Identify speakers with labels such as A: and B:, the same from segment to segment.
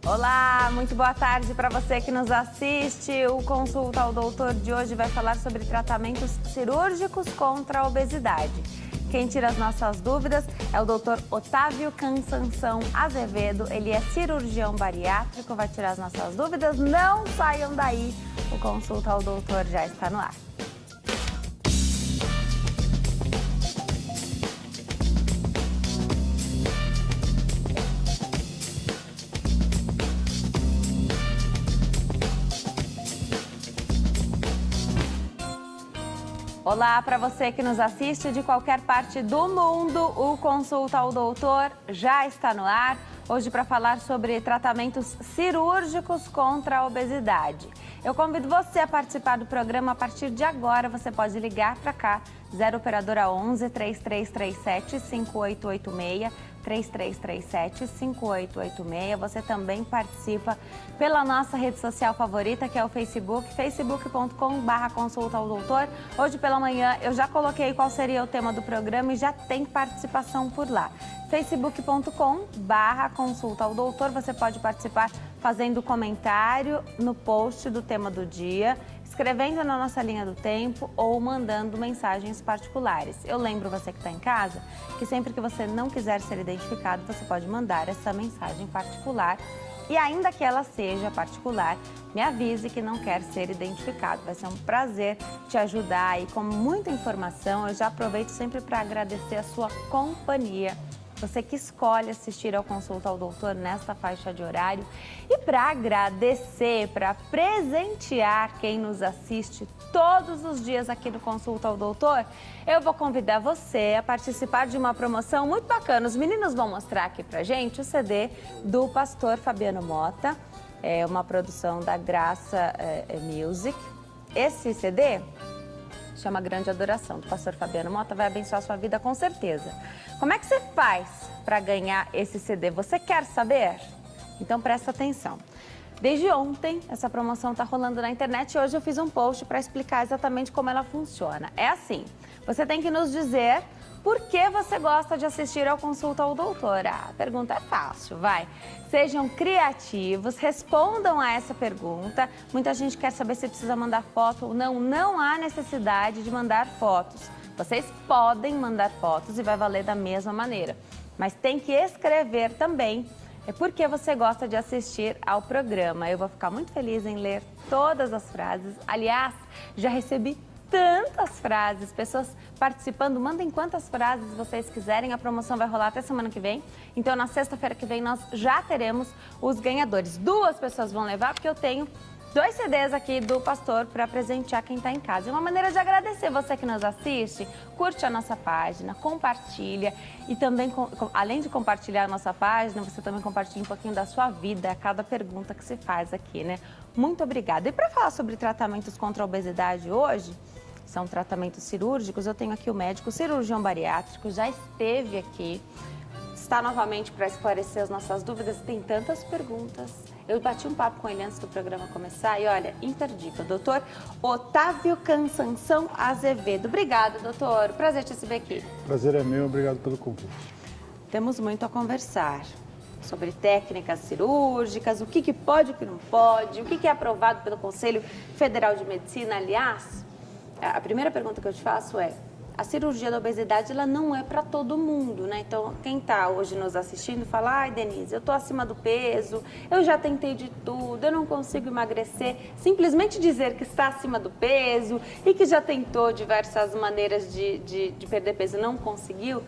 A: Olá, muito boa tarde para você que nos assiste. O Consulta ao Doutor de hoje vai falar sobre tratamentos cirúrgicos contra a obesidade. Quem tira as nossas dúvidas é o Dr. Otávio Cansanção Azevedo. Ele é cirurgião bariátrico, vai tirar as nossas dúvidas. Não saiam daí, o Consulta ao Doutor já está no ar. Olá, para você que nos assiste de qualquer parte do mundo, o Consulta ao Doutor já está no ar. Hoje para falar sobre tratamentos cirúrgicos contra a obesidade. Eu convido você a participar do programa a partir de agora. Você pode ligar para cá, 0 operadora 11 3337 5886. 3337-5886. Você também participa pela nossa rede social favorita, que é o Facebook, facebook.com/consulta ao doutor. Hoje pela manhã eu já coloquei qual seria o tema do programa e já tem participação por lá. facebook.com/consulta ao doutor. Você pode participar fazendo comentário no post do tema do dia, escrevendo na nossa linha do tempo ou mandando mensagens particulares. Eu lembro você que está em casa que sempre que você não quiser ser identificado, você pode mandar essa mensagem particular e ainda que ela seja particular, me avise que não quer ser identificado. Vai ser um prazer te ajudar e com muita informação. Eu já aproveito sempre para agradecer a sua companhia. Você que escolhe assistir ao Consulta ao Doutor nesta faixa de horário. E para agradecer, para presentear quem nos assiste todos os dias aqui no Consulta ao Doutor, eu vou convidar você a participar de uma promoção muito bacana. Os meninos vão mostrar aqui pra gente o CD do pastor Fabiano Mota, é uma produção da Graça Music. Esse CD chama Grande Adoração, do pastor Fabiano Mota, vai abençoar a sua vida com certeza. Como é que você faz para ganhar esse CD? Você quer saber? Então presta atenção. Desde ontem, essa promoção está rolando na internet e hoje eu fiz um post para explicar exatamente como ela funciona. É assim, você tem que nos dizer por que você gosta de assistir ao Consulta ao Doutor. A pergunta é fácil, vai. Sejam criativos, respondam a essa pergunta. Muita gente quer saber se precisa mandar foto ou não. Não há necessidade de mandar fotos. Vocês podem mandar fotos e vai valer da mesma maneira. Mas tem que escrever também por que você gosta de assistir ao programa. Eu vou ficar muito feliz em ler todas as frases. Aliás, já recebi tantas frases, pessoas participando. Mandem quantas frases vocês quiserem. A promoção vai rolar até semana que vem. Então, na sexta-feira que vem, nós já teremos os ganhadores. 2 pessoas vão levar, porque eu tenho 2 CDs aqui do pastor para presentear quem está em casa. É uma maneira de agradecer você que nos assiste. Curte a nossa página, compartilha e também, além de compartilhar a nossa página, você também compartilha um pouquinho da sua vida, a cada pergunta que se faz aqui, né? Muito obrigada. E para falar sobre tratamentos contra a obesidade hoje, são tratamentos cirúrgicos, eu tenho aqui o médico cirurgião bariátrico, já esteve aqui, está novamente para esclarecer as nossas dúvidas, tem tantas perguntas. Eu bati um papo com ele antes do programa começar e olha, imperdível, doutor Otávio Cansanção Azevedo. Obrigada, doutor, prazer te receber aqui.
B: Prazer é meu, obrigado pelo convite.
A: Temos muito a conversar sobre técnicas cirúrgicas, o que pode e o que não pode, o que é aprovado pelo Conselho Federal de Medicina. Aliás, a primeira pergunta que eu te faço é: a cirurgia da obesidade, ela não é para todo mundo, né? Então, quem está hoje nos assistindo fala: ai, Denise, eu estou acima do peso, eu já tentei de tudo, eu não consigo emagrecer. Simplesmente dizer que está acima do peso e que já tentou diversas maneiras de perder peso e não conseguiu,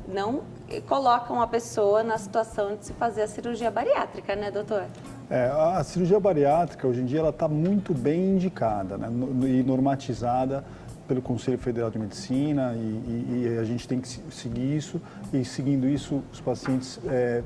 A: não coloca uma pessoa na situação de se fazer a cirurgia bariátrica, né, doutor?
B: A cirurgia bariátrica, hoje em dia, ela está muito bem indicada, né, e normatizada pelo Conselho Federal de Medicina e a gente tem que seguir isso, e seguindo isso os pacientes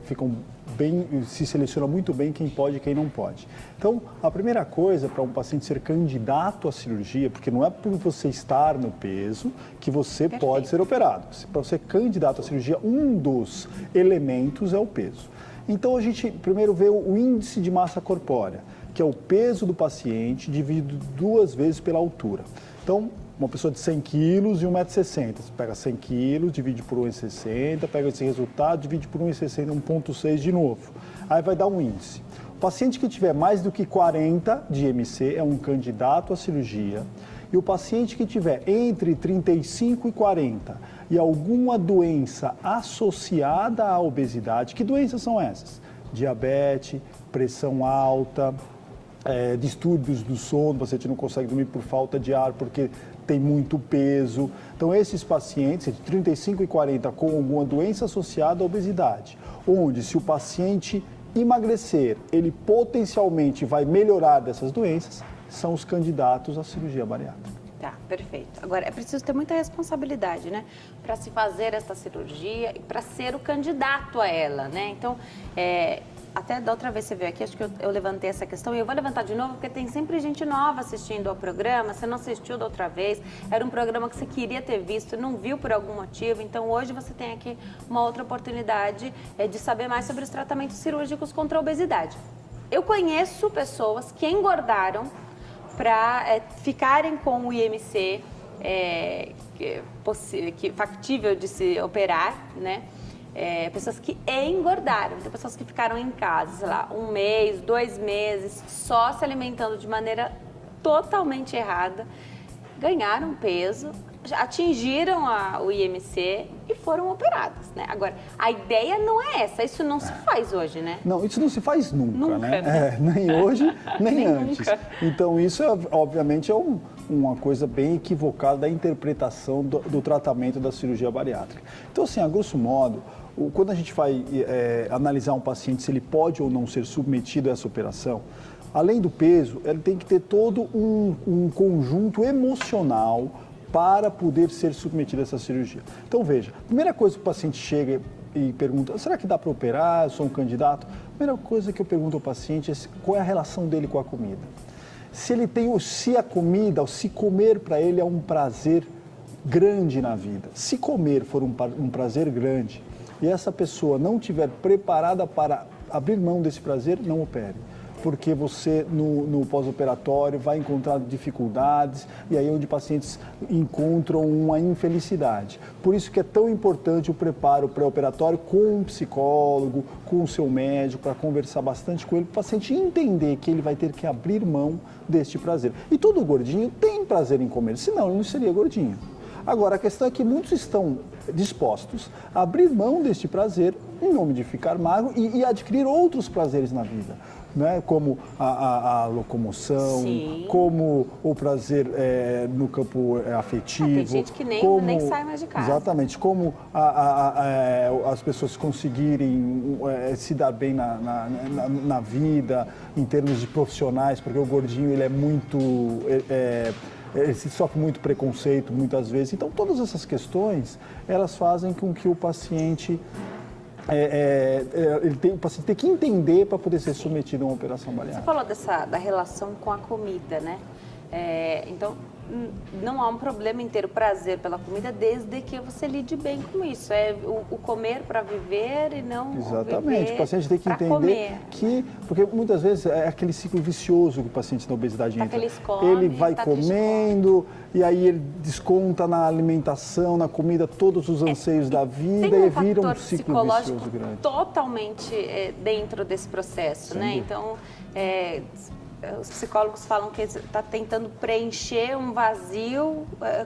B: ficam bem, se seleciona muito bem quem pode e quem não pode. Então, a primeira coisa para um paciente ser candidato à cirurgia, porque não é por você estar no peso que você pode ser operado. Para ser candidato à cirurgia, um dos elementos é o peso. Então, a gente primeiro vê o índice de massa corpórea, que é o peso do paciente dividido 2 vezes pela altura. Então, uma pessoa de 100 quilos e 1,60 m. Você pega 100 quilos, divide por 1,60 m, pega esse resultado, divide por 1,60 m, 1,6 de novo. Aí vai dar um índice. O paciente que tiver mais do que 40 de IMC é um candidato à cirurgia. E o paciente que tiver entre 35 e 40 e alguma doença associada à obesidade, que doenças são essas? Diabetes, pressão alta, distúrbios do sono, o paciente não consegue dormir por falta de ar porque tem muito peso. Então, esses pacientes de 35 e 40 com alguma doença associada à obesidade, onde se o paciente emagrecer, ele potencialmente vai melhorar dessas doenças, são os candidatos à cirurgia bariátrica.
A: Tá, perfeito. Agora, é preciso ter muita responsabilidade, né? Para se fazer essa cirurgia e para ser o candidato a ela, né? Então, até da outra vez você veio aqui, acho que eu levantei essa questão e eu vou levantar de novo, porque tem sempre gente nova assistindo ao programa, você não assistiu da outra vez, era um programa que você queria ter visto, não viu por algum motivo, então hoje você tem aqui uma outra oportunidade de saber mais sobre os tratamentos cirúrgicos contra a obesidade. Eu conheço pessoas que engordaram para ficarem com o IMC factível de se operar, né? Pessoas que engordaram, então pessoas que ficaram em casa, sei lá, 1 mês, 2 meses, só se alimentando de maneira totalmente errada, ganharam peso, atingiram o IMC e foram operadas, né? Agora, a ideia não é essa, isso não se faz hoje, né?
B: Não, isso não se faz nunca,
A: né?
B: Nem hoje, nem antes.
A: Nunca.
B: Então, isso, obviamente, é uma coisa bem equivocada da interpretação do tratamento da cirurgia bariátrica. Então, assim, a grosso modo, quando a gente vai analisar um paciente se ele pode ou não ser submetido a essa operação, além do peso, ele tem que ter todo um conjunto emocional para poder ser submetido a essa cirurgia. Então, veja, a primeira coisa que o paciente chega e pergunta, será que dá para operar? Eu sou um candidato? A primeira coisa que eu pergunto ao paciente é qual é a relação dele com a comida. Se a comida, ou se comer para ele é um prazer grande na vida. Se comer for um prazer grande e essa pessoa não estiver preparada para abrir mão desse prazer, não opere. Porque você, no pós-operatório, vai encontrar dificuldades e aí é onde pacientes encontram uma infelicidade. Por isso que é tão importante o preparo pré-operatório com um psicólogo, com o seu médico, para conversar bastante com ele, para o paciente entender que ele vai ter que abrir mão deste prazer. E todo gordinho tem prazer em comer, senão ele não seria gordinho. Agora, a questão é que muitos estão dispostos a abrir mão deste prazer em nome de ficar magro e adquirir outros prazeres na vida. Né? Como a locomoção,
A: Sim.
B: como o prazer no campo afetivo.
A: Tem gente que nem sai mais de casa.
B: Exatamente, como as pessoas conseguirem se dar bem na vida, em termos de profissionais, porque o gordinho ele é muito... ele sofre muito preconceito muitas vezes. Então, todas essas questões, elas fazem com que o paciente... o paciente tem que entender para poder ser submetido a uma operação bariátrica.
A: Você falou da relação com a comida, né? Então, não há um problema em ter o prazer pela comida desde que você lide bem com isso. É o comer para viver e não
B: Exatamente. O paciente tem que entender
A: comer.
B: Porque muitas vezes é aquele ciclo vicioso que o paciente da obesidade entra. Ele vai
A: tá
B: comendo e aí ele desconta na alimentação, na comida, todos os anseios da vida e vira um ciclo vicioso grande.
A: Totalmente dentro desse processo, né? Então, os psicólogos falam que está tentando preencher um vazio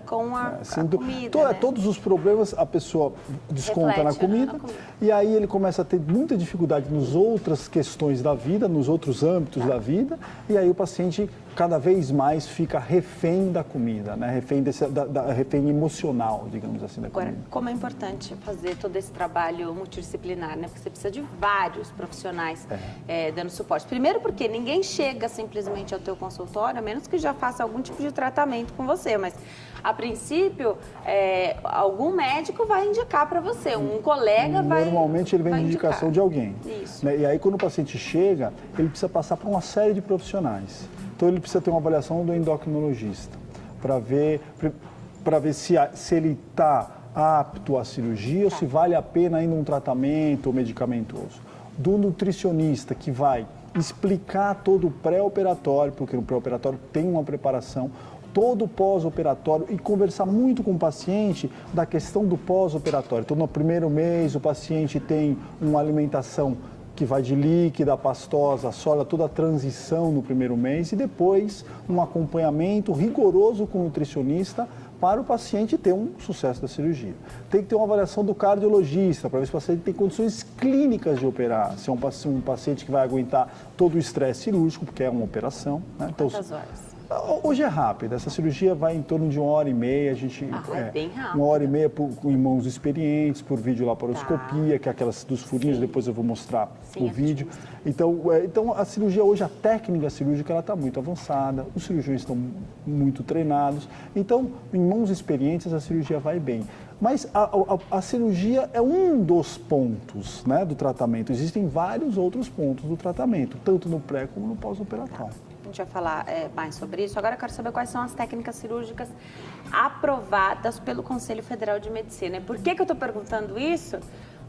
A: com a comida.
B: Todos os problemas a pessoa desconta na comida e aí ele começa a ter muita dificuldade nas outras questões da vida, nos outros âmbitos da vida, e aí o paciente cada vez mais fica refém da comida, né? Refém emocional, digamos assim, da comida.
A: Agora, como é importante fazer todo esse trabalho multidisciplinar, né? Porque você precisa de vários profissionais dando suporte. Primeiro porque ninguém chega simplesmente ao teu consultório, a menos que já faça algum tipo de tratamento com você, mas a princípio, algum médico vai indicar para você, um colega vai...
B: Normalmente ele vem de indicação de alguém.
A: Isso.
B: Né? E aí quando o paciente chega, ele precisa passar por uma série de profissionais. Então ele precisa ter uma avaliação do endocrinologista para ver se ele está apto à cirurgia ou se vale a pena ainda um tratamento medicamentoso. Do nutricionista que vai explicar todo o pré-operatório, porque no pré-operatório tem uma preparação, todo o pós-operatório e conversar muito com o paciente da questão do pós-operatório. Então, no primeiro mês, o paciente tem uma alimentação que vai de líquida, pastosa, sólida, toda a transição no primeiro mês e depois um acompanhamento rigoroso com o nutricionista para o paciente ter um sucesso da cirurgia. Tem que ter uma avaliação do cardiologista para ver se o paciente tem condições clínicas de operar, se é um paciente que vai aguentar todo o estresse cirúrgico, porque é uma operação. Né? Então,
A: quantas horas?
B: Hoje é rápida, essa cirurgia vai em torno de 1h30, a gente
A: é bem rápido.
B: 1h30 em mãos experientes, por videolaparoscopia, que é aquelas dos furinhos, depois eu vou mostrar o vídeo. Então a cirurgia hoje, a técnica cirúrgica, ela está muito avançada, os cirurgiões estão muito treinados, então em mãos experientes a cirurgia vai bem. Mas a cirurgia é um dos pontos, né, do tratamento, existem vários outros pontos do tratamento, tanto no pré como no pós-operatório.
A: A gente vai falar mais sobre isso. Agora eu quero saber quais são as técnicas cirúrgicas aprovadas pelo Conselho Federal de Medicina. E por que eu estou perguntando isso?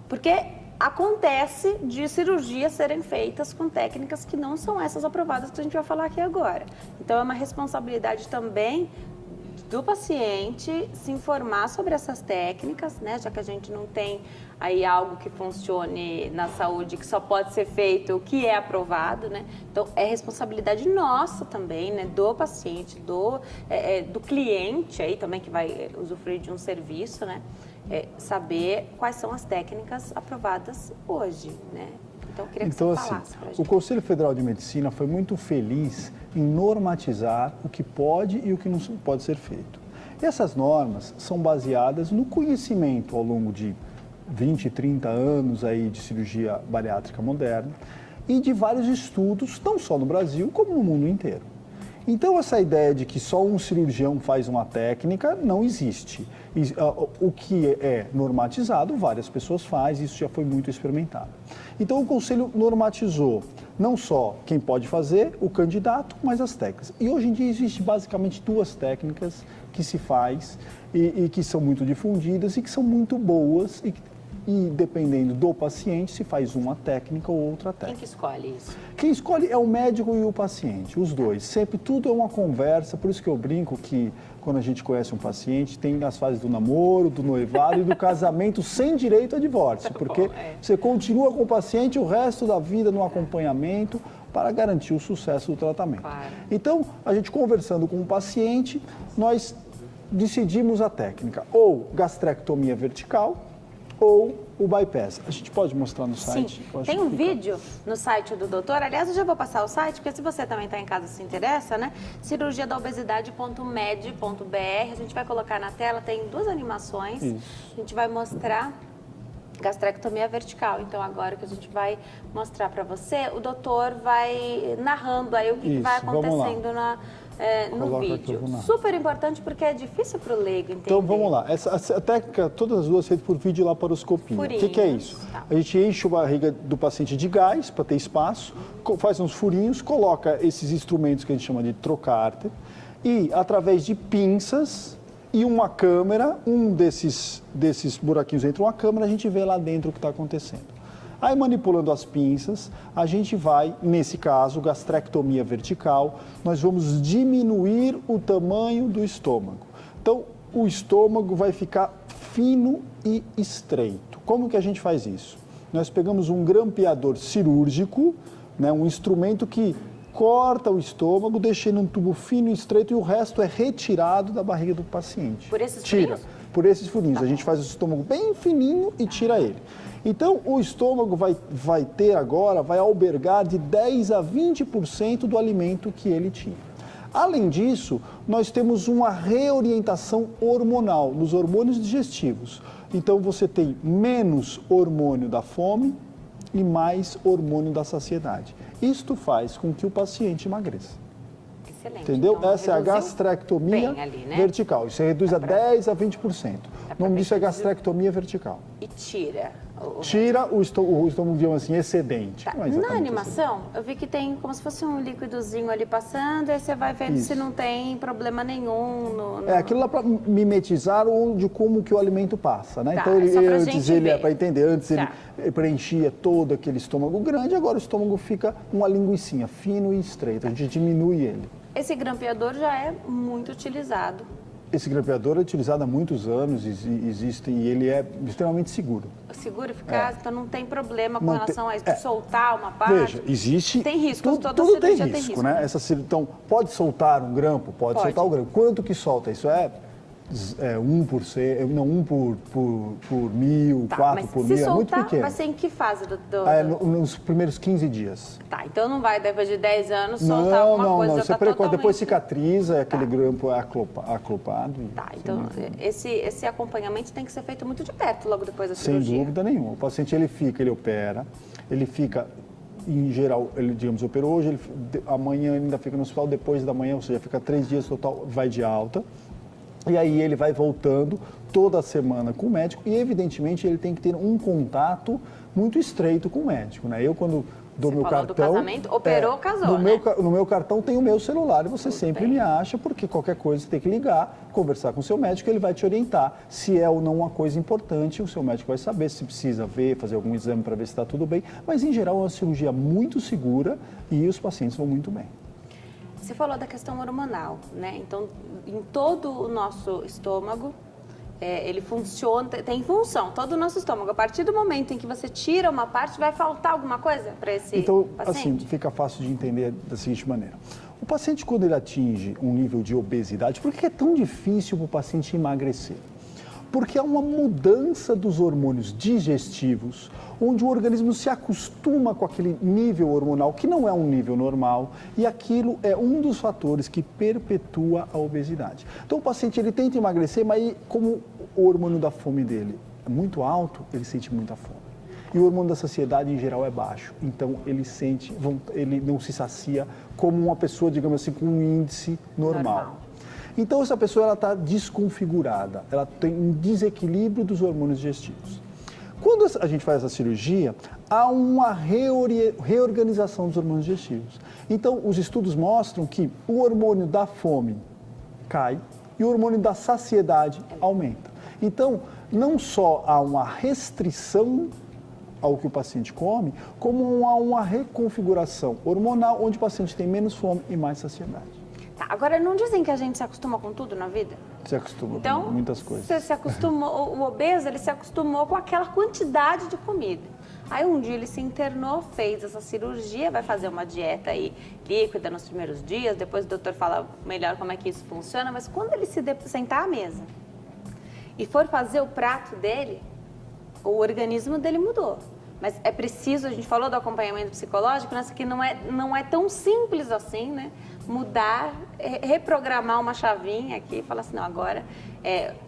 A: Porque acontece de cirurgias serem feitas com técnicas que não são essas aprovadas que a gente vai falar aqui agora. Então é uma responsabilidade também do paciente se informar sobre essas técnicas, né? Já que a gente não tem aí algo que funcione na saúde que só pode ser feito o que é aprovado, né? Então é responsabilidade nossa também, né? Do paciente, do cliente aí também que vai usufruir de um serviço, né? Saber quais são as técnicas aprovadas hoje, né? Então, eu queria que você falasse pra gente.
B: O Conselho Federal de Medicina foi muito feliz em normatizar o que pode e o que não pode ser feito. E essas normas são baseadas no conhecimento ao longo de 20, 30 anos aí de cirurgia bariátrica moderna e de vários estudos, não só no Brasil, como no mundo inteiro. Então, essa ideia de que só um cirurgião faz uma técnica não existe. O que é normatizado, várias pessoas fazem, isso já foi muito experimentado. Então, o Conselho normatizou não só quem pode fazer, o candidato, mas as técnicas. E hoje em dia existe basicamente duas técnicas que se faz e que são muito difundidas e que são muito boas e dependendo do paciente, se faz uma técnica ou outra técnica.
A: Quem que escolhe isso?
B: Quem escolhe é o médico e o paciente, os dois. Sempre tudo é uma conversa, por isso que eu brinco que quando a gente conhece um paciente, tem as fases do namoro, do noivado e do casamento sem direito a divórcio, porque você continua com o paciente o resto da vida no acompanhamento para garantir o sucesso do tratamento.
A: Claro.
B: Então, a gente conversando com o paciente, nós decidimos a técnica, ou gastrectomia vertical, ou o bypass. A gente pode mostrar no site?
A: Sim, tem um vídeo no site do doutor, aliás, eu já vou passar o site, porque se você também está em casa e se interessa, né? cirurgiadaobesidade.med.br, a gente vai colocar na tela, tem duas animações,
B: Isso.
A: A gente vai mostrar gastrectomia vertical. Então, agora que a gente vai mostrar para você, o doutor vai narrando aí o que vai acontecendo no vídeo. Super importante porque é difícil para o leigo entender.
B: Então, vamos lá. A técnica, todas as duas feitas por videolaparoscopia.
A: Furinhos.
B: O que é isso?
A: Tá.
B: A gente enche a barriga do paciente de gás para ter espaço, faz uns furinhos, coloca esses instrumentos que a gente chama de trocárter e, através de pinças e uma câmera, um desses buraquinhos entra uma câmera, a gente vê lá dentro o que está acontecendo. Aí, manipulando as pinças, a gente vai, nesse caso, gastrectomia vertical, nós vamos diminuir o tamanho do estômago. Então, o estômago vai ficar fino e estreito. Como que a gente faz isso? Nós pegamos um grampeador cirúrgico, né, um instrumento que corta o estômago, deixando um tubo fino e estreito e o resto é retirado da barriga do paciente.
A: Por esses furinhos?
B: Por esses furinhos. A gente faz o estômago bem fininho e tira ele. Então, o estômago vai albergar de 10 a 20% do alimento que ele tinha. Além disso, nós temos uma reorientação hormonal nos hormônios digestivos. Então, você tem menos hormônio da fome e mais hormônio da saciedade. Isto faz com que o paciente emagreça.
A: Excelente.
B: Entendeu?
A: Então,
B: essa é a gastrectomia
A: ali, né?
B: vertical. Isso reduz a 10 a 20%. O nome disso é gastrectomia vertical.
A: E tira
B: Tira o estômago, digamos assim, excedente.
A: Tá. Na animação, eu vi que tem como se fosse um líquidozinho ali passando, aí você vai vendo se não tem problema nenhum.
B: Aquilo lá para mimetizar de como que o alimento passa, né?
A: Tá,
B: então,
A: antes
B: ele para entender, antes ele preenchia todo aquele estômago grande, agora o estômago fica uma linguicinha, fino e estreito, a gente diminui ele.
A: Esse grampeador já é muito utilizado.
B: Esse grampeador é utilizado há muitos anos, existe, e ele é extremamente seguro.
A: Seguro, eficaz, então não tem problema com
B: Não
A: relação
B: tem-
A: a isso, de soltar uma parte.
B: Veja, existe...
A: Tem riscos, toda
B: tudo tem
A: cirurgia
B: risco,
A: tem risco.
B: né? Então, pode soltar um grampo? Pode soltar o grampo. Quanto que solta? Isso é 1%, não, 1 por mil,
A: Tá,
B: 4
A: mas
B: por
A: se
B: mil, é muito
A: soltar,
B: pequeno.
A: vai ser em que fase do...
B: Nos primeiros 15 dias.
A: Tá, então não vai, depois de 10 anos, soltar alguma coisa, já
B: Você
A: tá totalmente...
B: depois cicatriza, aquele grampo é aclopado.
A: Tá, então esse acompanhamento tem que ser feito muito de perto logo depois da
B: Sem
A: cirurgia.
B: dúvida nenhuma. O paciente, ele opera, ele fica, em geral, ele, digamos, operou hoje, amanhã ele ainda fica no hospital, depois da manhã, ou seja, fica 3 dias total, vai de alta. E aí ele vai voltando toda semana com o médico e, evidentemente, ele tem que ter um contato muito estreito com o médico, né? Eu, quando dou
A: Você
B: meu
A: falou
B: cartão...
A: do casamento, operou, casou,
B: no
A: né?
B: No meu cartão tem o meu celular e você sempre
A: bem.
B: me acha, porque qualquer coisa você tem que ligar, conversar com o seu médico, ele vai te orientar. Se é ou não uma coisa importante, o seu médico vai saber se precisa ver, fazer algum exame para ver se está tudo bem. Mas, em geral, é uma cirurgia muito segura e os pacientes vão muito bem.
A: Você falou da questão hormonal, né? Então, em todo o nosso estômago, ele funciona, tem função, todo o nosso estômago. A partir do momento em que você tira uma parte, vai faltar alguma coisa para esse
B: Então,
A: paciente?
B: assim, fica fácil de entender da seguinte maneira. O paciente, quando ele atinge um nível de obesidade, por que é tão difícil para o paciente emagrecer? Porque há uma mudança dos hormônios digestivos, onde o organismo se acostuma com aquele nível hormonal, que não é um nível normal, e aquilo é um dos fatores que perpetua a obesidade. Então, o paciente, ele tenta emagrecer, mas como o hormônio da fome dele é muito alto, ele sente muita fome. E o hormônio da saciedade, em geral, é baixo. Então, ele não se sacia como uma pessoa, digamos assim, com um índice normal. Então, essa pessoa está desconfigurada, ela tem um desequilíbrio dos hormônios digestivos. Quando a gente faz essa cirurgia, há uma reorganização dos hormônios digestivos. Então, os estudos mostram que o hormônio da fome cai e o hormônio da saciedade aumenta. Então, não só há uma restrição ao que o paciente come, como há uma reconfiguração hormonal, onde o paciente tem menos fome e mais saciedade.
A: Tá, agora, não dizem que a gente se acostuma com tudo na vida?
B: Se acostuma
A: Então,
B: com muitas coisas.
A: Você se acostumou, o obeso, ele se acostumou com aquela quantidade de comida. Aí um dia ele se internou, fez essa cirurgia, vai fazer uma dieta aí líquida nos primeiros dias, depois o doutor fala melhor como é que isso funciona, mas quando ele se sentar à mesa e for fazer o prato dele, o organismo dele mudou. Mas é preciso, a gente falou do acompanhamento psicológico, mas que não é tão simples assim, né? Mudar, reprogramar uma chavinha aqui e falar assim, não, agora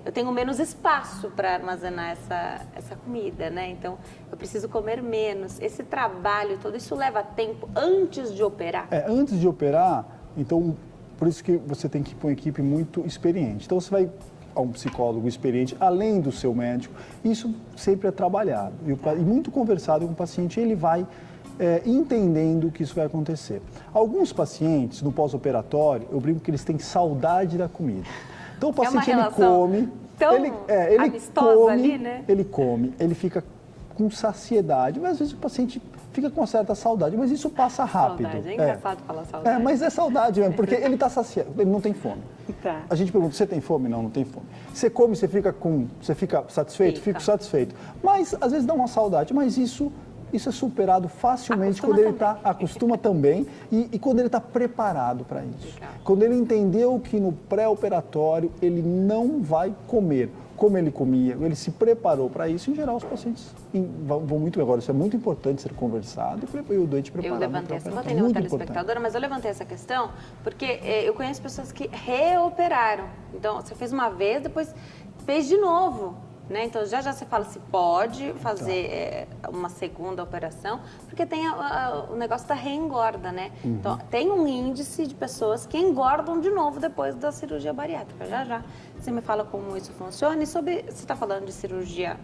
A: eu tenho menos espaço para armazenar essa comida, né? Então, eu preciso comer menos. Esse trabalho todo, isso leva tempo antes de operar?
B: Antes de operar, então, por isso que você tem que ir para uma equipe muito experiente. Então, você vai a um psicólogo experiente, além do seu médico, isso sempre é trabalhado. E muito conversado com o paciente, ele vai entendendo que isso vai acontecer. Alguns pacientes, no pós-operatório, eu brinco que eles têm saudade da comida. Então, o paciente, ele come...
A: tão
B: ele
A: amistosa
B: come,
A: ali, né?
B: Ele come, ele fica com saciedade, mas às vezes o paciente fica com certa saudade, mas isso passa rápido.
A: Saudade, é engraçado falar saudade.
B: Mas é saudade mesmo, porque ele está saciado, ele não tem fome.
A: Tá.
B: A gente pergunta, você tem fome? Não, não tem fome. Você come, você fica satisfeito?
A: Fica.
B: Fico satisfeito. Mas às vezes dá uma saudade, mas isso é superado facilmente
A: Acostuma
B: quando ele
A: também.
B: acostuma também e quando ele está preparado para isso.
A: Legal.
B: Quando ele entendeu que no pré-operatório ele não vai comer como ele comia, ele se preparou para isso, em geral os pacientes vão muito bem. Agora, isso é muito importante ser conversado e o doente preparado.
A: Eu levantei essa, vou atender uma telespectadora, mas eu levantei essa questão porque eu conheço pessoas que reoperaram. Então, você fez uma vez, depois fez de novo. Né? Então, já você fala se pode fazer uma segunda operação, porque tem o negócio da reengorda, né? Uhum. Então, tem um índice de pessoas que engordam de novo depois da cirurgia bariátrica. Já você me fala como isso funciona. E sobre, você está falando de cirurgia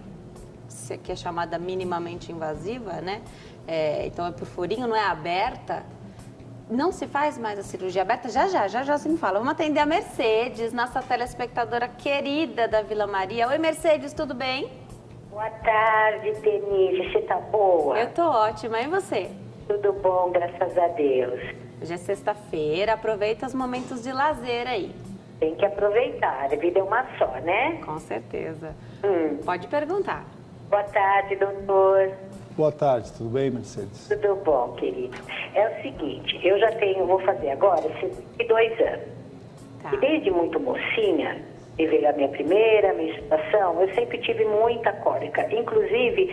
A: que é chamada minimamente invasiva, né? Então, é por furinho, não é aberta. Não se faz mais a cirurgia aberta? Já você me fala. Vamos atender a Mercedes, nossa telespectadora querida da Vila Maria. Oi, Mercedes, tudo bem?
C: Boa tarde, Denise. Você tá boa?
A: Eu tô ótima. E você?
C: Tudo bom, graças a Deus.
A: Hoje é sexta-feira, aproveita os momentos de lazer aí.
C: Tem que aproveitar, a vida é uma só, né?
A: Com certeza. Pode perguntar.
C: Boa tarde, doutor.
B: Boa tarde, tudo bem, Mercedes?
C: Tudo bom, querido. É o seguinte, eu já vou fazer agora 52 anos.
A: Tá.
C: E desde muito mocinha, veio a minha primeira menstruação, eu sempre tive muita cólica. Inclusive,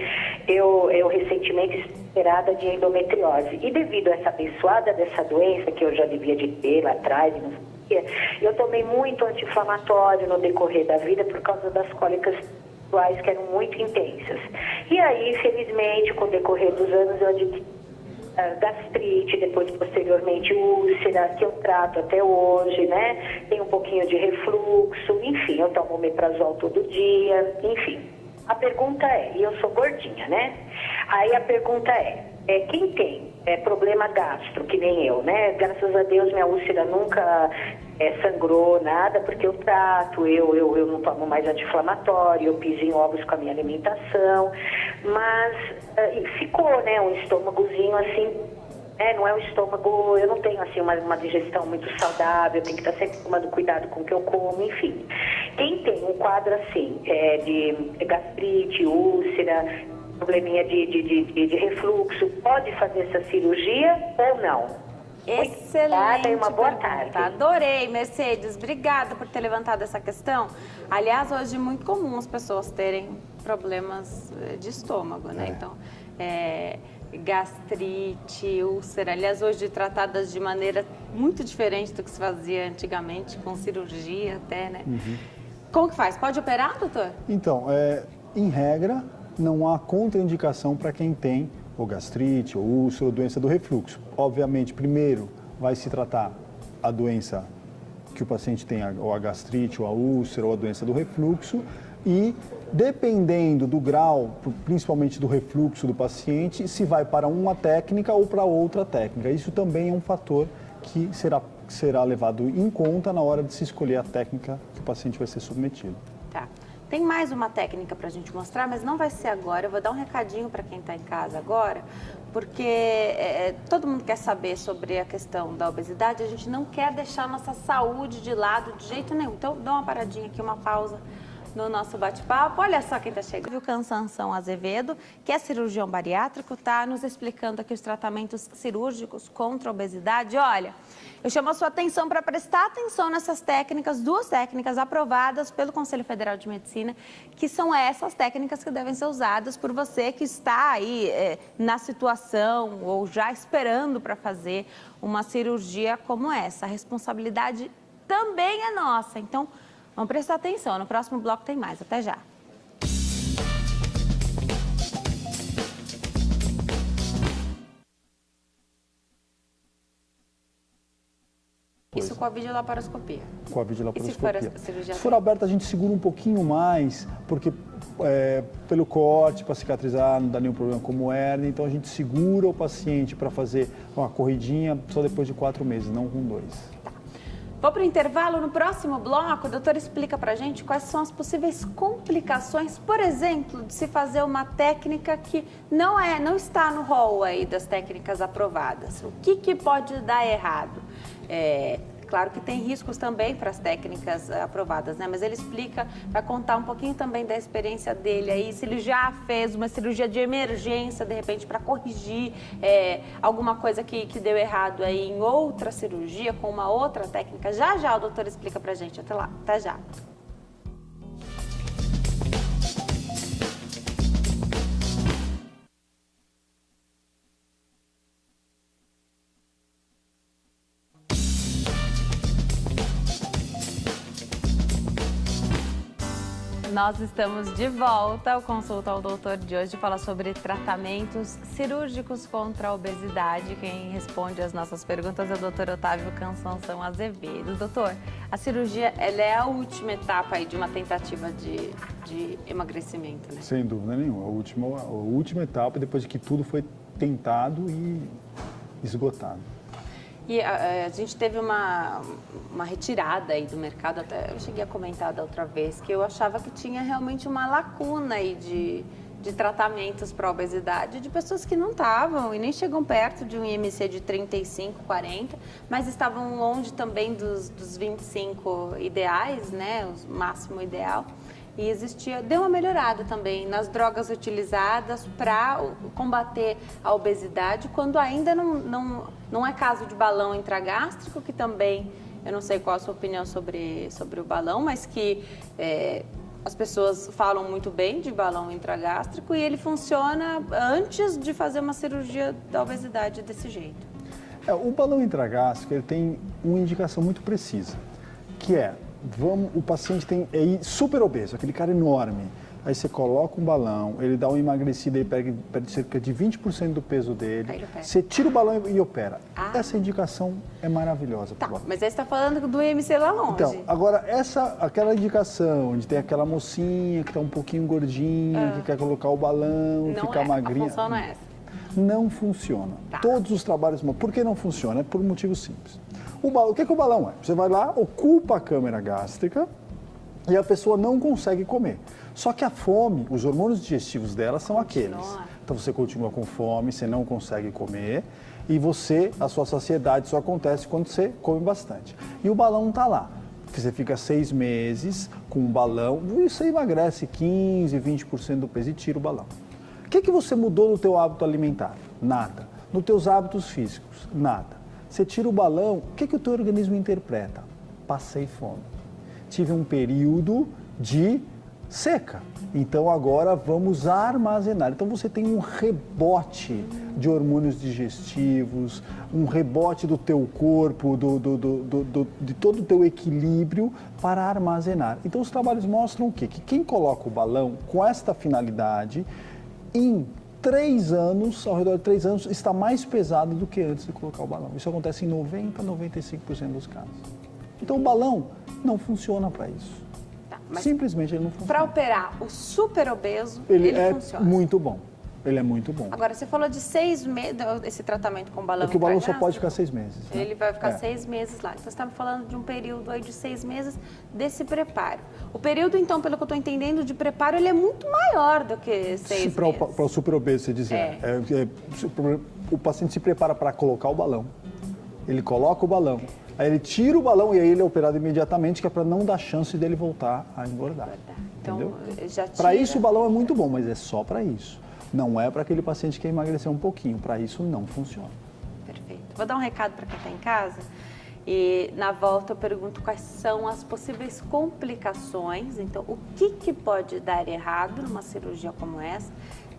C: eu recentemente estou operada de endometriose. E devido a essa abençoada dessa doença, que eu já devia de ter lá atrás, não sabia, eu tomei muito anti-inflamatório no decorrer da vida por causa das cólicas que eram muito intensas. E aí, infelizmente, com o decorrer dos anos, eu adquiri gastrite, depois posteriormente úlcera, que eu trato até hoje, né? Tem um pouquinho de refluxo, enfim, eu tomo omeprazol todo dia, enfim. A pergunta é, e eu sou gordinha, né? Aí a pergunta quem tem problema gastro, que nem eu, né? Graças a Deus minha úlcera nunca sangrou, nada, porque eu trato, eu não tomo mais anti-inflamatório, eu piso em ovos com a minha alimentação, mas ficou, né, um estômagozinho assim, não é um estômago, eu não tenho assim uma digestão muito saudável, eu tenho que estar sempre tomando cuidado com o que eu como, enfim. Quem tem um quadro assim, de gastrite, úlcera, probleminha de refluxo, pode fazer essa cirurgia ou não?
A: Excelente
C: e uma boa
A: pergunta.
C: tarde.
A: Adorei, Mercedes. Obrigada por ter levantado essa questão. Aliás, hoje é muito comum as pessoas terem problemas de estômago, né? Então, gastrite, úlcera. Aliás, hoje tratadas de maneira muito diferente do que se fazia antigamente, com cirurgia até, né? Como que faz? Pode operar, doutor?
B: Então, em regra, não há contraindicação para quem tem ou gastrite, ou úlcera, ou doença do refluxo. Obviamente, primeiro vai se tratar a doença que o paciente tem, ou a gastrite, ou a úlcera, ou a doença do refluxo, e dependendo do grau, principalmente do refluxo do paciente, se vai para uma técnica ou para outra técnica. Isso também é um fator que será levado em conta na hora de se escolher a técnica que o paciente vai ser submetido.
A: Tá. Tem mais uma técnica para a gente mostrar, mas não vai ser agora. Eu vou dar um recadinho para quem está em casa agora, porque todo mundo quer saber sobre a questão da obesidade. A gente não quer deixar a nossa saúde de lado de jeito nenhum. Então, dá uma paradinha aqui, uma pausa no nosso bate-papo. Olha só quem está chegando. O Cansanção Azevedo, que é cirurgião bariátrico, está nos explicando aqui os tratamentos cirúrgicos contra a obesidade. Olha, eu chamo a sua atenção para prestar atenção nessas técnicas, duas técnicas aprovadas pelo Conselho Federal de Medicina, que são essas técnicas que devem ser usadas por você que está aí na situação ou já esperando para fazer uma cirurgia como essa. A responsabilidade também é nossa, então vamos prestar atenção. No próximo bloco tem mais. Até já. Isso com a videolaparoscopia.
B: Com a videolaparoscopia.
A: E se for a cirurgia?
B: Se for aberta, a gente segura um pouquinho mais, porque pelo corte, para cicatrizar, não dá nenhum problema como hérnia. Então, a gente segura o paciente para fazer uma corridinha só depois de 4 meses, não com 2.
A: Vou para o intervalo. No próximo bloco, o doutor explica para a gente quais são as possíveis complicações, por exemplo, de se fazer uma técnica que não está no rol aí das técnicas aprovadas. O que pode dar errado? Claro que tem riscos também para as técnicas aprovadas, né? Mas ele explica, vai contar um pouquinho também da experiência dele aí, se ele já fez uma cirurgia de emergência, de repente, para corrigir alguma coisa que deu errado aí em outra cirurgia, com uma outra técnica. Já o doutor explica pra gente. Até lá, até já. Nós estamos de volta. O Consulta ao Doutor de hoje fala sobre tratamentos cirúrgicos contra a obesidade. Quem responde as nossas perguntas é o doutor Otávio Cansanção Azevedo. Doutor, a cirurgia ela é a última etapa aí de uma tentativa de emagrecimento, né?
B: Sem dúvida nenhuma. A última etapa depois de que tudo foi tentado e esgotado.
A: E a gente teve uma retirada aí do mercado, até eu cheguei a comentar da outra vez, que eu achava que tinha realmente uma lacuna aí de tratamentos para obesidade de pessoas que não estavam e nem chegam perto de um IMC de 35, 40, mas estavam longe também dos 25 ideais, né, o máximo ideal. E deu uma melhorada também nas drogas utilizadas para combater a obesidade, quando ainda não é caso de balão intragástrico, que também, eu não sei qual a sua opinião sobre o balão, mas que as pessoas falam muito bem de balão intragástrico e ele funciona antes de fazer uma cirurgia da obesidade desse jeito.
B: O balão intragástrico ele tem uma indicação muito precisa, que o paciente é super obeso, aquele cara enorme. Aí você coloca um balão, ele dá uma emagrecida, ele perde cerca de 20% do peso dele. Você tira o balão e opera. Essa indicação é maravilhosa.
A: Tá, mas aí você está falando do IMC lá longe.
B: Então, agora, aquela indicação de ter aquela mocinha que está um pouquinho gordinha, que quer colocar o balão, ficar magrinha.
A: A função não é essa.
B: Não funciona. Tá. Todos os trabalhos... Por que não funciona? É por um motivo simples. O que o balão é? Você vai lá, ocupa a câmara gástrica e a pessoa não consegue comer. Só que a fome, os hormônios digestivos dela são aqueles. Então você continua com fome, você não consegue comer e a sua saciedade só acontece quando você come bastante. E o balão está lá. Você fica 6 meses com um balão e você emagrece 15, 20% do peso e tira o balão. O que você mudou no teu hábito alimentar? Nada. Nos teus hábitos físicos? Nada. Você tira o balão, o que o teu organismo interpreta? Passei fome. Tive um período de seca. Então agora vamos armazenar. Então você tem um rebote de hormônios digestivos, um rebote do teu corpo, de todo o teu equilíbrio para armazenar. Então os trabalhos mostram o quê? Que quem coloca o balão com esta finalidade, em 3 anos, ao redor de 3 anos, está mais pesado do que antes de colocar o balão. Isso acontece em 90% a 95% dos casos. Então o balão não funciona para isso. Simplesmente ele não funciona.
A: Para operar o super obeso, ele funciona.
B: Muito bom. Ele é muito bom.
A: Agora, você falou de 6 meses, esse tratamento com balão.
B: Porque o balão só pode ficar 6 meses.
A: Né? Ele vai ficar 6 meses lá. Então, você está me falando de um período aí de 6 meses desse preparo. O período, então, pelo que eu estou entendendo, de preparo, ele é muito maior do que 6 meses.
B: Para o super obeso, você dizer. O paciente se prepara para colocar o balão. Ele coloca o balão. Aí ele tira o balão e aí ele é operado imediatamente, que é para não dar chance dele voltar a engordar.
A: Então,
B: para isso o balão é muito bom, mas é só para isso. Não é para aquele paciente que quer emagrecer um pouquinho. Para isso não funciona.
A: Perfeito. Vou dar um recado para quem está em casa. E na volta eu pergunto quais são as possíveis complicações. Então, o que pode dar errado numa cirurgia como essa?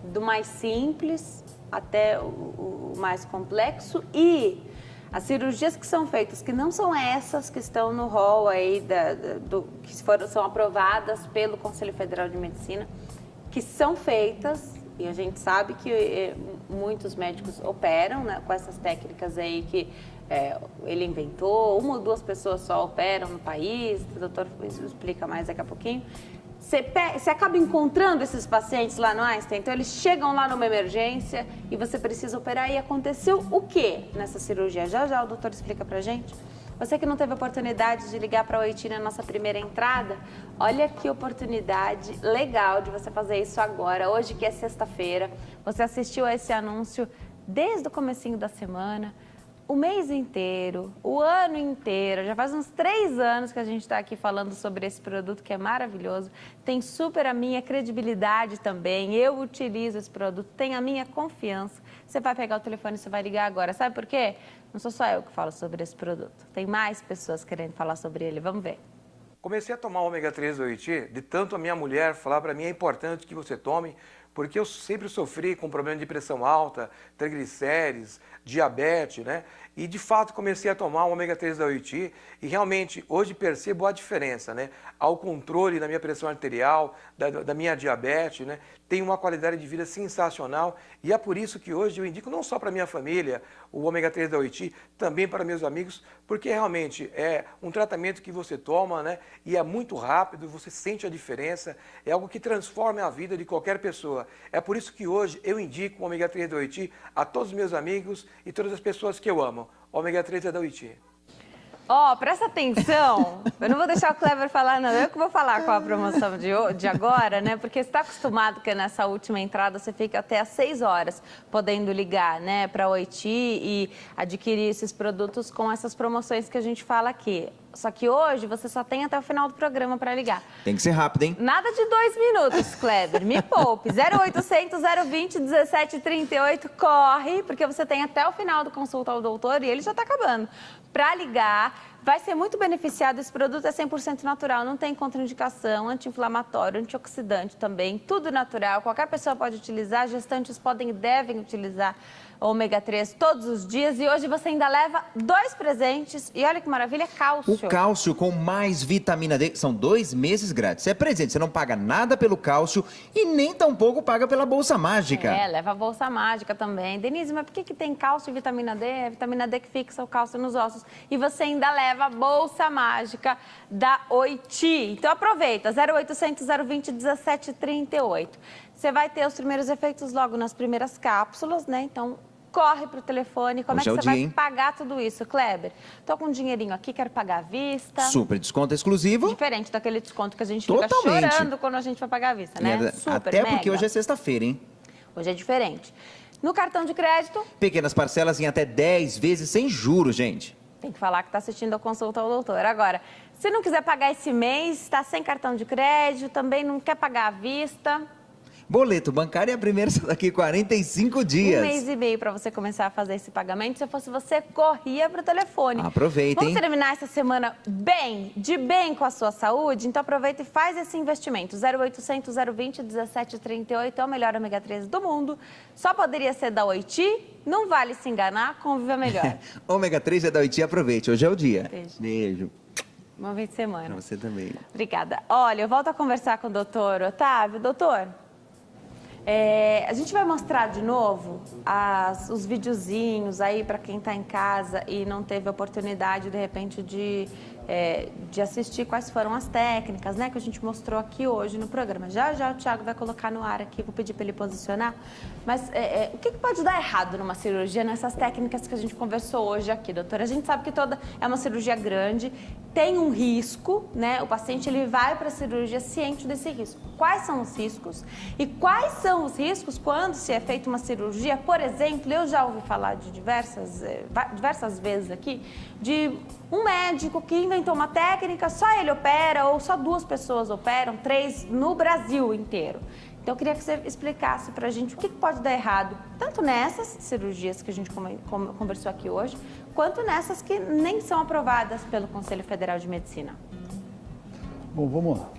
A: Do mais simples até o mais complexo. E as cirurgias que são feitas, que não são essas que estão no rol aí, são aprovadas pelo Conselho Federal de Medicina, que são feitas, e a gente sabe que muitos médicos operam, né, com essas técnicas aí que ele inventou, 1 ou 2 pessoas só operam no país, o doutor explica mais daqui a pouquinho. Você acaba encontrando esses pacientes lá no Einstein, então eles chegam lá numa emergência e você precisa operar. E aconteceu o que nessa cirurgia? Já o doutor explica pra gente. Você que não teve oportunidade de ligar para a Oiti na nossa primeira entrada, olha que oportunidade legal de você fazer isso agora, hoje que é sexta-feira. Você assistiu a esse anúncio desde o comecinho da semana, o mês inteiro, o ano inteiro, já faz uns 3 anos que a gente está aqui falando sobre esse produto que é maravilhoso, tem super a minha credibilidade também, eu utilizo esse produto, tem a minha confiança. Você vai pegar o telefone e você vai ligar agora, sabe por quê? Não sou só eu que falo sobre esse produto, tem mais pessoas querendo falar sobre ele, vamos ver.
D: Comecei a tomar o ômega 3 do Oiti, de tanto a minha mulher falar para mim, é importante que você tome, porque eu sempre sofri com problema de pressão alta, triglicérides, diabetes, né? E de fato comecei a tomar o ômega 3 da Oiti e realmente hoje percebo a diferença, né? Ao controle da minha pressão arterial, da minha diabetes, né? Tenho uma qualidade de vida sensacional e é por isso que hoje eu indico não só para minha família o ômega 3 da Oiti, também para meus amigos, porque realmente é um tratamento que você toma, né? E é muito rápido, você sente a diferença, é algo que transforma a vida de qualquer pessoa. É por isso que hoje eu indico o ômega 3 da Oiti a todos os meus amigos e todas as pessoas que eu amo. O ômega 3 é da Oiti.
A: Ó, presta atenção. Eu não vou deixar o Kleber falar, não. Eu que vou falar qual a promoção de agora, né? Porque você está acostumado que nessa última entrada você fica até às 6 horas podendo ligar, né, para a Oiti e adquirir esses produtos com essas promoções que a gente fala aqui. Só que hoje você só tem até o final do programa para ligar.
E: Tem que ser rápido, hein?
A: Nada de 2 minutos, Kleber. Me poupe. 0800 020 1738. Corre, porque você tem até o final do Consulta ao Doutor e ele já está acabando. Para ligar, vai ser muito beneficiado. Esse produto é 100% natural, não tem contraindicação, anti-inflamatório, antioxidante também, tudo natural. Qualquer pessoa pode utilizar, gestantes podem e devem utilizar ômega 3 todos os dias. E hoje você ainda leva 2 presentes. E olha que maravilha, cálcio.
E: O cálcio com mais vitamina D, são 2 meses grátis. É presente, você não paga nada pelo cálcio e nem tampouco paga pela Bolsa Mágica.
A: É, leva a Bolsa Mágica também. Denise, mas por que tem cálcio e vitamina D? É a vitamina D que fixa o cálcio nos ossos. E você ainda leva a Bolsa Mágica da Oiti. Então aproveita, 0800 020 1738. Você vai ter os primeiros efeitos logo nas primeiras cápsulas, né? Então, corre pro telefone. Como
E: Hoje
A: é que
E: é o
A: você
E: dia,
A: vai
E: hein?
A: pagar tudo isso, Kleber? Tô com um dinheirinho aqui, quero pagar à vista.
E: Super desconto exclusivo.
A: Diferente daquele desconto que a gente
E: Totalmente.
A: fica chorando quando a gente vai pagar à vista, né? Super,
E: Até porque
A: mega.
E: hoje é sexta-feira, hein?
A: Hoje é diferente. No cartão de crédito,
E: Pequenas parcelas em até 10 vezes sem juros, gente.
A: tem que falar que está assistindo a Consulta ao Doutor. Agora, se não quiser pagar esse mês, está sem cartão de crédito, também não quer pagar à vista,
E: Boleto bancário é a primeira daqui 45 dias.
A: 1 mês e meio para você começar a fazer esse pagamento. Se eu fosse você, corria para o telefone.
E: Aproveita,
A: Vamos
E: hein?
A: terminar essa semana de bem com a sua saúde? Então aproveita e faz esse investimento. 0800 020 1738 é o melhor ômega 3 do mundo. Só poderia ser da Oiti. Não vale se enganar, conviva melhor.
E: Ômega 3 é da Oiti, aproveite. Hoje é o dia.
A: Beijo.
E: Beijo.
A: Bom fim de semana.
E: Pra você também.
A: Obrigada. Olha, eu volto a conversar com o doutor Otávio. Doutor, a gente vai mostrar de novo os videozinhos aí para quem está em casa e não teve oportunidade, de repente, de assistir quais foram as técnicas, né, que a gente mostrou aqui hoje no programa. Já o Thiago vai colocar no ar aqui, vou pedir para ele posicionar. Mas o que pode dar errado numa cirurgia nessas técnicas que a gente conversou hoje aqui, doutora? A gente sabe que toda é uma cirurgia grande, tem um risco, né? O paciente ele vai para a cirurgia ciente desse risco. Quais são os riscos? E quais são os riscos quando se é feita uma cirurgia? Por exemplo, eu já ouvi falar de diversas vezes aqui, de um médico que inventou uma técnica, só ele opera, ou só 2 pessoas operam, 3 no Brasil inteiro. Então, eu queria que você explicasse pra gente o que pode dar errado, tanto nessas cirurgias que a gente conversou aqui hoje, quanto nessas que nem são aprovadas pelo Conselho Federal de Medicina.
B: Bom, vamos lá.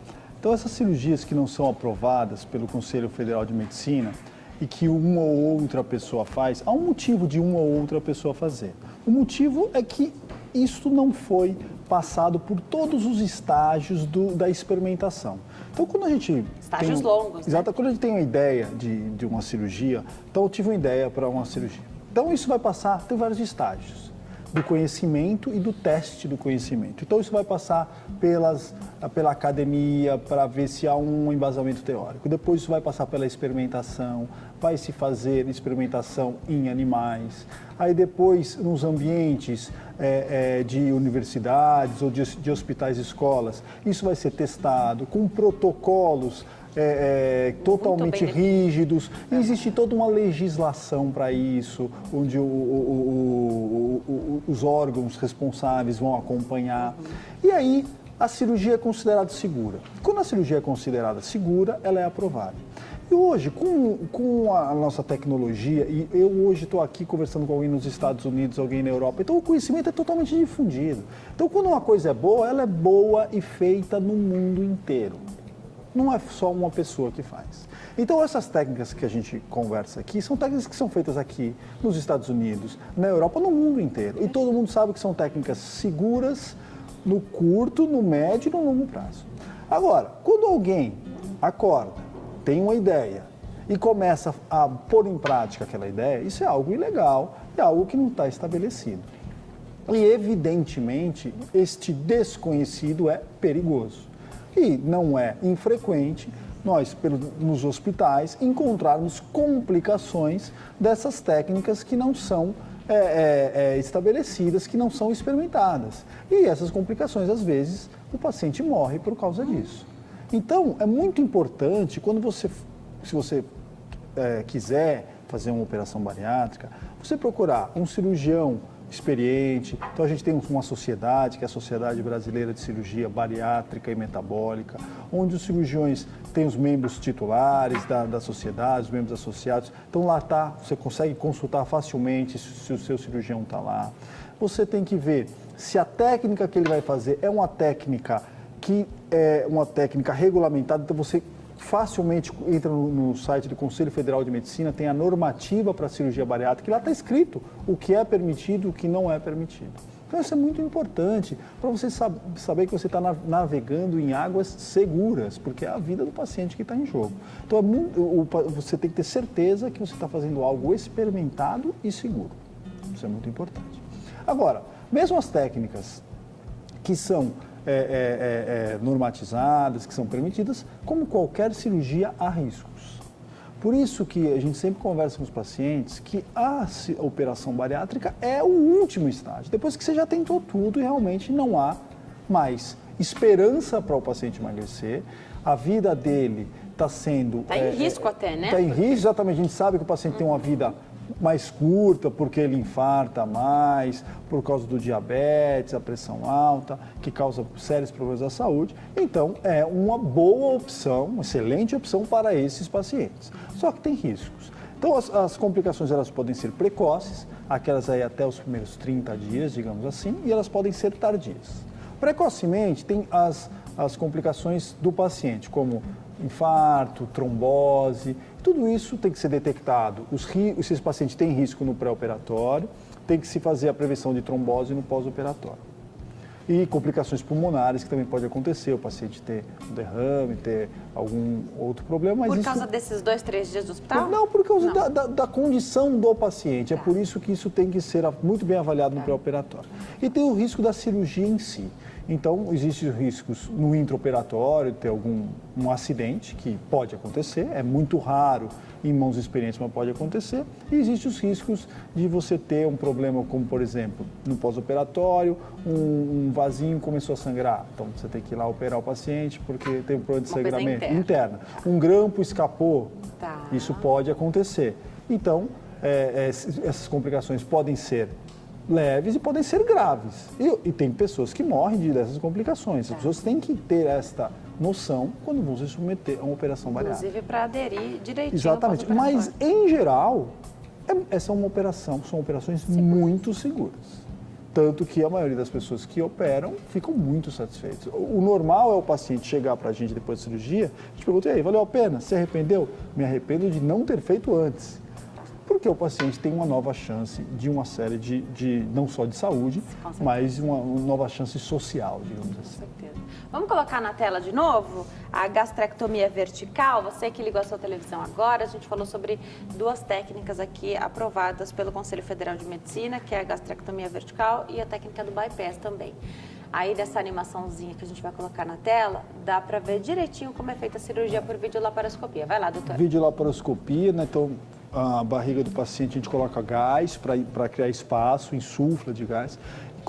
B: Então, essas cirurgias que não são aprovadas pelo Conselho Federal de Medicina e que uma ou outra pessoa faz, há um motivo de uma ou outra pessoa fazer. O motivo é que isso não foi passado por todos os estágios da experimentação. Então, quando a gente
A: Estágios longos, né?
B: Exato, quando a gente tem uma ideia de uma cirurgia, então eu tive uma ideia para uma cirurgia. Então, isso vai passar, tem vários estágios, do conhecimento e do teste do conhecimento. Então, isso vai passar pela academia para ver se há um embasamento teórico. Depois, isso vai passar pela experimentação, vai se fazer experimentação em animais. Aí, depois, nos ambientes de universidades ou de hospitais e escolas, isso vai ser testado com protocolos totalmente rígidos. Existe toda uma legislação para isso, onde os órgãos responsáveis vão acompanhar. E aí, a cirurgia é considerada segura. Quando a cirurgia é considerada segura, ela é aprovada. E hoje, com a nossa tecnologia, e eu hoje estou aqui conversando com alguém nos Estados Unidos, alguém na Europa, então o conhecimento é totalmente difundido. Então, quando uma coisa é boa, ela é boa e feita no mundo inteiro. Não é só uma pessoa que faz. Então, essas técnicas que a gente conversa aqui são técnicas que são feitas aqui nos Estados Unidos, na Europa, no mundo inteiro. E todo mundo sabe que são técnicas seguras no curto, no médio e no longo prazo. Agora, quando alguém acorda, tem uma ideia e começa a pôr em prática aquela ideia, isso é algo ilegal, é algo que não está estabelecido. E, evidentemente, este desconhecido é perigoso. E não é infrequente nós, nos hospitais, encontrarmos complicações dessas técnicas que não são estabelecidas que não são experimentadas. E essas complicações, às vezes, o paciente morre por causa disso. Então, é muito importante, se você quiser fazer uma operação bariátrica, você procurar um cirurgião experiente. Então, a gente tem uma sociedade, que é a Sociedade Brasileira de Cirurgia Bariátrica e Metabólica, onde os cirurgiões têm os membros titulares da sociedade, os membros associados. Então, lá você consegue consultar facilmente se o seu cirurgião está lá. Você tem que ver se a técnica que ele vai fazer é uma técnica regulamentada. Então, você facilmente entra no site do Conselho Federal de Medicina, tem a normativa para a cirurgia bariátrica, e lá está escrito o que é permitido e o que não é permitido. Então, isso é muito importante para você saber que você está navegando em águas seguras, porque é a vida do paciente que está em jogo. Então, você tem que ter certeza que você está fazendo algo experimentado e seguro. Isso é muito importante. Agora, mesmo as técnicas que são normatizadas, que são permitidas, como qualquer cirurgia, há riscos. Por isso que a gente sempre conversa com os pacientes que a operação bariátrica é o último estágio. Depois que você já tentou tudo e realmente não há mais esperança para o paciente emagrecer, a vida dele está sendo...
A: Está em risco até, né?
B: Está em risco, exatamente. A gente sabe que o paciente tem uma vida mais curta, porque ele infarta mais, por causa do diabetes, a pressão alta, que causa sérios problemas da saúde. Então, é uma boa opção, uma excelente opção para esses pacientes. Só que tem riscos. Então, as complicações elas podem ser precoces, aquelas aí até os primeiros 30 dias, digamos assim, e elas podem ser tardias. Precocemente, tem as complicações do paciente, como infarto, trombose. Tudo isso tem que ser detectado. Se esse paciente tem risco no pré-operatório, tem que se fazer a prevenção de trombose no pós-operatório. E complicações pulmonares, que também pode acontecer, o paciente ter um derrame, ter algum outro problema. Mas
A: por causa desses 2, 3 dias do hospital?
B: Não, por causa da condição do paciente. É por isso que isso tem que ser muito bem avaliado no pré-operatório. E tem o risco da cirurgia em si. Então, existem riscos no intraoperatório, ter um acidente, que pode acontecer, é muito raro em mãos experientes, mas pode acontecer. E existem os riscos de você ter um problema, como, por exemplo, no pós-operatório, um vasinho começou a sangrar. Então, você tem que ir lá operar o paciente porque tem um problema de sangramento interno. Um grampo escapou, isso pode acontecer. Então, essas complicações podem ser leves e podem ser graves. E tem pessoas que morrem dessas complicações. As pessoas têm que ter esta noção quando vão se submeter a uma operação bariátrica.
A: Inclusive para aderir direitinho.
B: Exatamente. Mas, em geral, essa é uma operação, são operações muito seguras. Tanto que a maioria das pessoas que operam ficam muito satisfeitas. O normal é o paciente chegar para a gente depois da cirurgia, a gente pergunta, e aí, valeu a pena? Se arrependeu? Me arrependo de não ter feito antes. Porque o paciente tem uma nova chance de uma série de não só de saúde, mas uma nova chance social, digamos assim. Com certeza.
A: Vamos colocar na tela de novo a gastrectomia vertical. Você que ligou a sua televisão agora, a gente falou sobre 2 técnicas aqui aprovadas pelo Conselho Federal de Medicina, que é a gastrectomia vertical e a técnica do bypass também. Aí dessa animaçãozinha que a gente vai colocar na tela, dá para ver direitinho como é feita a cirurgia por videolaparoscopia. Vai lá, doutor.
B: Videolaparoscopia, né? Então, a barriga do paciente, a gente coloca gás para criar espaço, insufla de gás,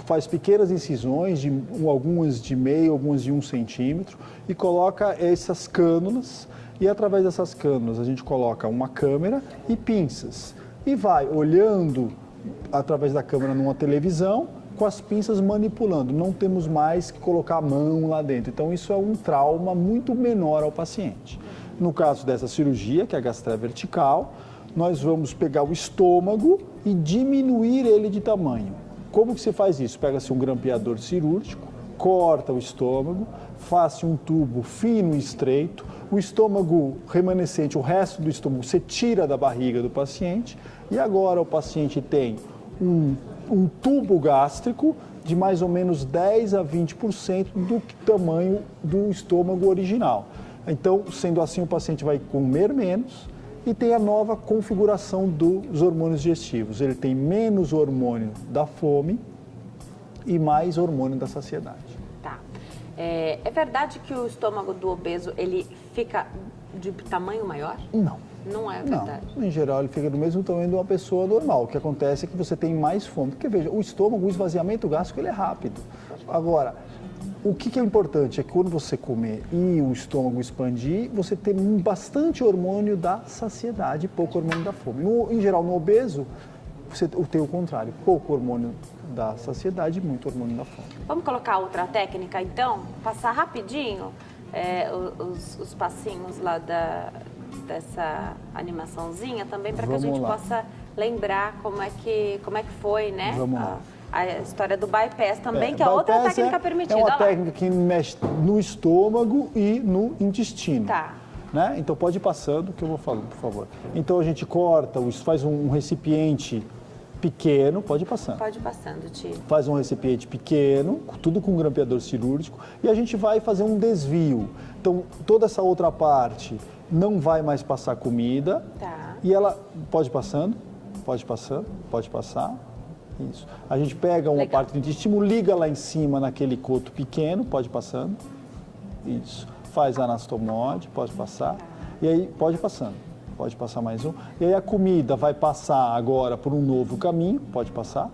B: faz pequenas incisões, algumas de meio, algumas de 1 centímetro, e coloca essas cânulas, e através dessas cânulas a gente coloca uma câmera e pinças, e vai olhando através da câmera numa televisão, com as pinças manipulando, não temos mais que colocar a mão lá dentro. Então, isso é um trauma muito menor ao paciente. No caso dessa cirurgia, que é a gastrectomia vertical, nós vamos pegar o estômago e diminuir ele de tamanho. Como que você faz isso? Pega-se um grampeador cirúrgico, corta o estômago, faz um tubo fino e estreito, o estômago remanescente, o resto do estômago, você tira da barriga do paciente e agora o paciente tem um tubo gástrico de mais ou menos 10 a 20% do tamanho do estômago original. Então, sendo assim, o paciente vai comer menos e tem a nova configuração dos hormônios digestivos. Ele tem menos hormônio da fome e mais hormônio da saciedade.
A: Tá. É verdade que o estômago do obeso, ele fica de tamanho maior?
B: Não.
A: Não é verdade.
B: Não, em geral ele fica do mesmo tamanho de uma pessoa normal. O que acontece é que você tem mais fome. Porque veja, o estômago, o esvaziamento gástrico, ele é rápido. Agora, o que é importante é que quando você comer e o estômago expandir, você tem bastante hormônio da saciedade e pouco hormônio da fome. Em geral, no obeso, você tem o contrário, pouco hormônio da saciedade e muito hormônio da fome.
A: Vamos colocar outra técnica, então? Passar rapidinho os passinhos lá dessa animaçãozinha também, para que a gente possa lembrar como é que foi, né?
B: Vamos lá.
A: A história do bypass também, que é outra técnica permitida.
B: É uma técnica que mexe no estômago e no intestino.
A: Tá.
B: Né? Então pode ir passando que eu vou falando, por favor. Então a gente corta, faz um recipiente pequeno, pode ir passando.
A: Pode ir passando, tio.
B: Faz um recipiente pequeno, tudo com grampeador cirúrgico, e a gente vai fazer um desvio. Então toda essa outra parte não vai mais passar comida.
A: Tá.
B: E ela pode ir passando, pode passar. Isso. A gente pega uma parte do intestino, liga lá em cima naquele coto pequeno, pode ir passando. Isso. Faz a anastomose, pode passar. E aí pode ir passando. Pode passar mais um. E aí a comida vai passar agora por um novo caminho, pode passar.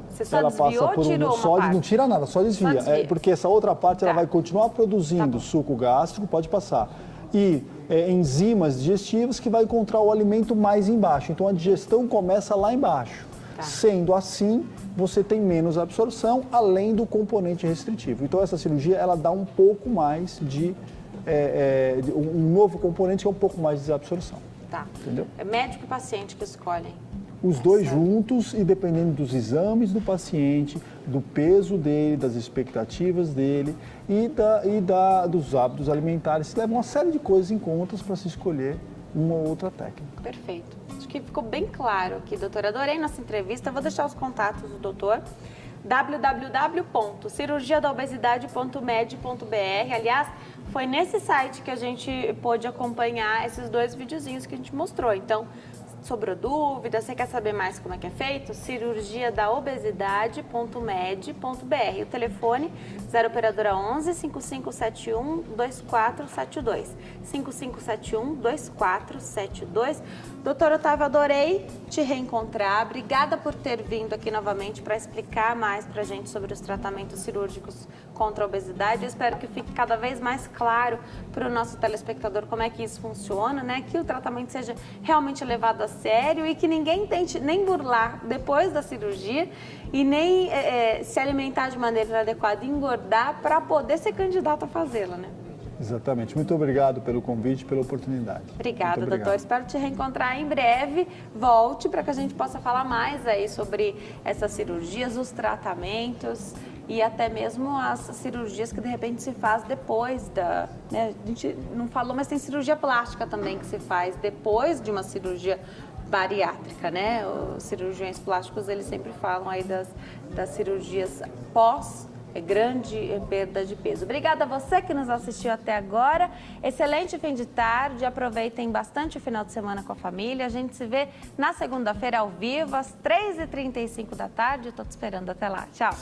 A: Você só desviou ou tirou uma parte?
B: Não tira nada, só desvia.
A: desvia.
B: Porque essa outra parte ela vai continuar produzindo
A: Tá
B: suco gástrico, pode passar. E enzimas digestivas que vai encontrar o alimento mais embaixo. Então a digestão começa lá embaixo.
A: Tá.
B: Sendo assim, você tem menos absorção, além do componente restritivo. Então essa cirurgia ela dá um pouco mais de um novo componente que é um pouco mais de desabsorção.
A: Tá.
B: Entendeu?
A: É médico e paciente que escolhem.
B: Os dois juntos e dependendo dos exames do paciente, do peso dele, das expectativas dele e dos hábitos alimentares, se levam uma série de coisas em conta para se escolher uma ou outra técnica.
A: Perfeito. Acho que ficou bem claro aqui, doutor. Adorei nossa entrevista. Vou deixar os contatos do doutor. www.cirurgiadaobesidade.med.br. Aliás, foi nesse site que a gente pôde acompanhar esses dois videozinhos que a gente mostrou. Então, sobrou dúvida, você quer saber mais como é que é feito? cirurgiadaobesidade.med.br. O telefone 0 operadora 11 5571 2472. 5571 2472. Doutor Otávio, adorei te reencontrar. Obrigada por ter vindo aqui novamente para explicar mais para a gente sobre os tratamentos cirúrgicos contra a obesidade. Eu espero que fique cada vez mais claro para o nosso telespectador como é que isso funciona, né? Que o tratamento seja realmente levado a sério e que ninguém tente nem burlar depois da cirurgia e nem se alimentar de maneira adequada e engordar para poder ser candidato a fazê-la, né?
B: Exatamente. Muito obrigado pelo convite, pela oportunidade.
A: Obrigada, doutor. Espero te reencontrar em breve. Volte para que a gente possa falar mais aí sobre essas cirurgias, os tratamentos e até mesmo as cirurgias que de repente se faz depois da... Né? A gente não falou, mas tem cirurgia plástica também que se faz depois de uma cirurgia bariátrica, né? Os cirurgiões plásticos, eles sempre falam aí das cirurgias pós grande perda de peso. Obrigada a você que nos assistiu até agora. Excelente fim de tarde. Aproveitem bastante o final de semana com a família. A gente se vê na segunda-feira ao vivo, às 3h35 da tarde. Estou te esperando até lá. Tchau.